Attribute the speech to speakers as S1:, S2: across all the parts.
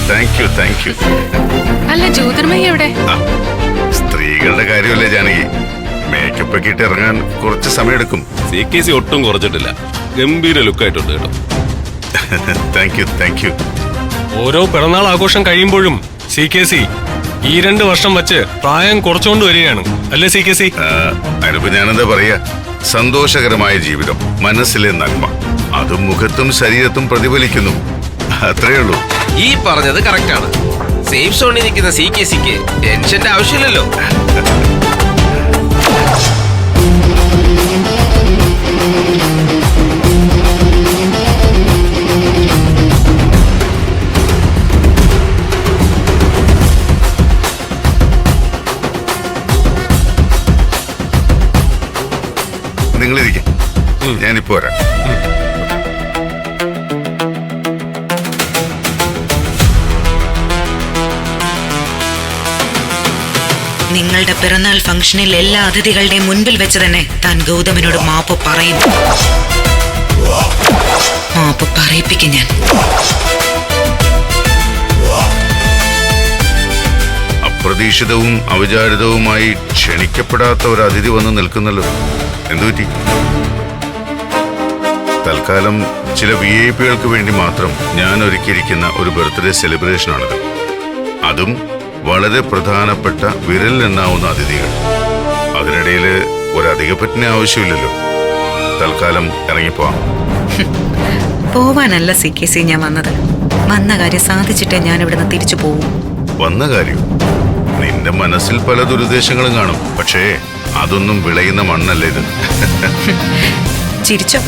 S1: Thank you.
S2: അല്ല ജ്യോതിർമയി എവിടെ?
S1: സ്ത്രീകളുടെ കാര്യമല്ലേ ജാനകി, മേക്കപ്പ് ഒക്കെ ഇട്ട് ഇറങ്ങാൻ കുറച്ച് സമയമെടുക്കും.
S3: CKC ഒട്ടും കുറച്ചിട്ടില്ല, ഗംഭീര ലുക്കായിട്ടുണ്ട് കേട്ടോ.
S1: Thank you.
S4: ഓരോ പിറന്നാൾ ആഘോഷം കഴിയുമ്പോഴും CKC ഈ 2 വർഷം വച്ച് പ്രായം കുറച്ചുകൊണ്ട് വരികയാണ് അല്ലേ CKC?
S1: അതിനിപ്പോ ഞാനെന്താ പറയാ, സന്തോഷകരമായ ജീവിതം, മനസ്സിലെ നന്മ, അതും മുഖത്തും ശരീരത്തും പ്രതിഫലിക്കുന്നു. അത്രേ ഉള്ളൂ.
S5: ഈ പറഞ്ഞത് കറക്റ്റ് ആണ്. സേഫ് സോണിൽ നിൽക്കുന്ന CKCക്ക് ടെൻഷന്റെ ആവശ്യമില്ലല്ലോ.
S1: നിങ്ങളിരിക്കും, ഞാനിപ്പോ വരാം.
S6: നിങ്ങളുടെ പിറന്നാൾ ഫംഗ്ഷനിൽ എല്ലാ അതിഥികളുടെയും മുൻപിൽ വെച്ച് തന്നെ താൻ ഗൗതമനോട് മാപ്പ് പറയുന്നു. മാപ്പ് പറയിപ്പിക്കും ഞാൻ.
S1: അപ്രതീക്ഷിതവും അവിചാരിതവുമായി ക്ഷണിക്കപ്പെടാത്ത ഒരു അതിഥി വന്ന് നിൽക്കുന്നല്ലോ, എന്തുപറ്റി? തൽക്കാലം ചില VIP-കൾക്ക് വേണ്ടി മാത്രം ഞാൻ ഒരുക്കിയിരിക്കുന്ന ഒരു ബർത്ത്ഡേ സെലിബ്രേഷനാണിത്. അതും വളരെ പ്രധാനപ്പെട്ട വിരലിലെണ്ണാവുന്ന അതിഥികൾ. അതിനിടയിൽ ഒരധികപ്പറ്റിന് ആവശ്യമില്ലല്ലോ. തൽക്കാലം ഇറങ്ങിപ്പോവാം.
S6: പോവാനല്ല CKC ഞാൻ വന്നത്. വന്ന കാര്യം സാധിച്ചിട്ടേ ഞാൻ ഇവിടുന്ന് തിരിച്ചു പോവും.
S1: വന്ന കാര്യം? നിന്റെ മനസ്സിൽ പല ദുരുദ്ദേശങ്ങളും കാണും, പക്ഷേ അതൊന്നും വിളയുന്ന മണ്ണല്ല ഇത്.
S6: ചിരിച്ചോ,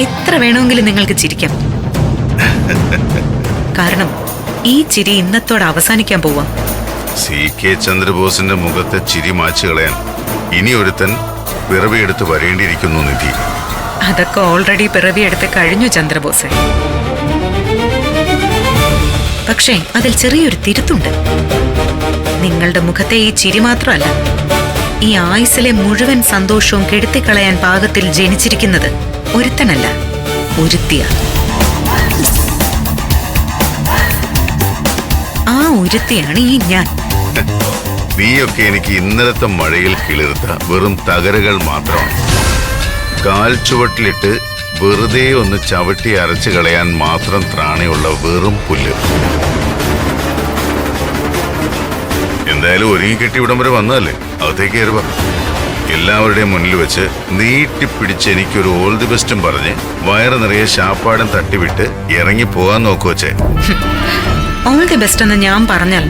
S6: എത്ര വേണമെങ്കിലും നിങ്ങൾക്ക് ചിരിക്കാം. കാരണം ഈ ചിരി ഇന്നത്തോടെ അവസാനിക്കാൻ പോവാം.
S1: CK ചന്ദ്രബോസിന്റെ മുഖത്തെ ചിരി മാച്ചു കളയാൻ ഇനി ഒരുത്തൻ പിറവിയെടുത്ത് വരേണ്ടിയിരിക്കുന്നു നിധി.
S6: അതൊക്കെ ഓൾറെഡി പിറവിയെടുത്ത് കഴിഞ്ഞു ചന്ദ്രബോസെ. പക്ഷേ അതിൽ ചെറിയൊരു തിരുത്തുണ്ട്. നിങ്ങളുടെ മുഖത്തെ ഈ ചിരി മാത്രമല്ല, ഈ ആയുസ്സിലെ മുഴുവൻ സന്തോഷവും കെടുത്തിക്കളയാൻ പാകത്തിൽ ജനിച്ചിരിക്കുന്നത് ഒരുത്തനല്ല, ഒരുത്തിയ. ആ ഒരുത്തിയാണ് ഈ ഞാൻ.
S1: നീയൊക്കെ എനിക്ക് ഇന്നലത്തെ മഴയിൽ കിളിർത്ത വെറും തകരകൾ മാത്രമാണ്. കാൽ ചുവട്ടിലിട്ട് വെറുതെ ഒന്ന് ചവിട്ടി അരച്ചു കളയാൻ മാത്രം ത്രാണിയുള്ള വെറും പുല്ല്. എന്തായാലും ഒരുങ്ങി കെട്ടി ഇവിടം വരെ വന്നതല്ലേ, അകത്തേക്ക് കയറുക. എല്ലാവരുടെയും മുന്നിൽ വെച്ച് നീട്ടിപ്പിടിച്ച് എനിക്കൊരു ഓൾ ദി ബെസ്റ്റും പറഞ്ഞ് വയറ് നിറയെ ശാപ്പാടും തട്ടിവിട്ട് ഇറങ്ങി പോകാൻ നോക്കുവച്ചേ.
S6: ഓൾ ദി ബെസ്റ്റ് എന്ന് ഞാൻ പറഞ്ഞാൽ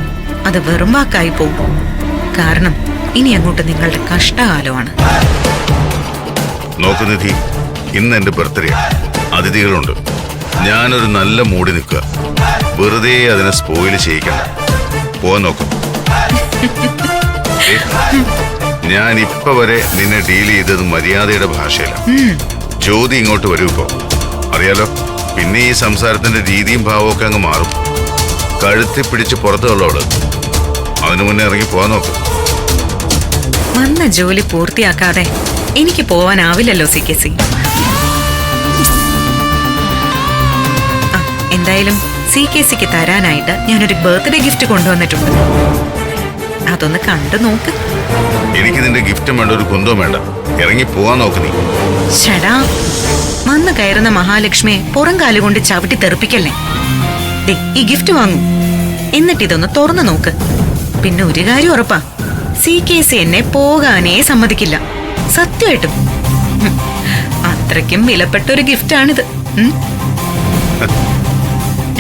S6: അത് വെറും വാക്കായി പോകും. കാരണം ഇനി അങ്ങോട്ട് നിങ്ങളുടെ കഷ്ടകാലമാണ്.
S1: നോക്ക് നിധി, ഇന്ന് എന്റെ ബർത്ത്ഡേ, അതിഥികളുണ്ട്. ഞാനൊരു നല്ല മൂടി നിൽക്കുക. വെറുതെ അതിനെ സ്പോയിൽ ചെയ്യിക്കണ്ട. പോവാൻ നോക്കും. ഞാൻ ഇപ്പൊ വരെ നിന്നെ ഡീൽ ചെയ്തത് മര്യാദയുടെ ഭാഷയിലാണ്. ജ്യോതി ഇങ്ങോട്ട് വരൂ. ഇപ്പോ അറിയാലോ, പിന്നെ ഈ സംസാരത്തിന്റെ രീതിയും ഭാവവും ഒക്കെ അങ്ങ് മാറും. കഴുത്തി പിടിച്ച് പുറത്തുള്ളവള്. അതിനു മുന്നേ ഇറങ്ങി പോവാൻ നോക്ക്.
S6: വന്ന ജോലി പൂർത്തിയാക്കാതെ എനിക്ക് പോവാനാവില്ലല്ലോ CKC. എന്തായാലും CKCക്ക് തരാനായിട്ട് ഞാനൊരു ബർത്ത്ഡേ ഗിഫ്റ്റ് കൊണ്ടുവന്നിട്ടുണ്ട്. അതൊന്ന് കണ്ടു നോക്ക്.
S1: എനിക്ക് നിന്റെ ഗിഫ്റ്റും വേണ്ട, ഒരു കുന്തവും വേണ്ട. ഇറങ്ങി പോവാൻ നോക്ക് നീ.
S6: ഷടാ, വന്ന് കയറുന്ന മഹാലക്ഷ്മിയെ പുറം കാലുകൊണ്ട് ചവിട്ടി തെറിപ്പിക്കല്ലേ. ഈ ഗിഫ്റ്റ് വാങ്ങൂ, എന്നിട്ട് ഇതൊന്ന് തുറന്നു നോക്ക്. പിന്നെ ഒരു കാര്യം ഉറപ്പാ, CKC എന്നെ പോകാനേ സമ്മതിക്കില്ല. സത്യമായിട്ടും. അത്രയ്ക്കും വിലപ്പെട്ട ഒരു ഗിഫ്റ്റാണിത്.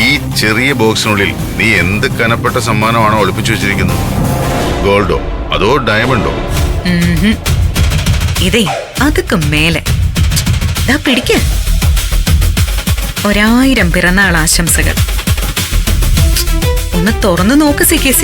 S1: ഈ ചെറിയ ബോക്സിനുള്ളിൽ നീ എന്ത് കനപ്പെട്ട സമ്മാനമാണോ ഒളിപ്പിച്ചു വെച്ചിരിക്കുന്നത്? ഗോൾഡോ അതോ ഡയമണ്ടോ?
S6: ഇതേ അതൊക്കെ മേലെ. പിടിക്ക. 1000 പിറന്നാൾ ആശംസകൾ. ഒന്ന് തുറന്നു നോക്ക് CKC.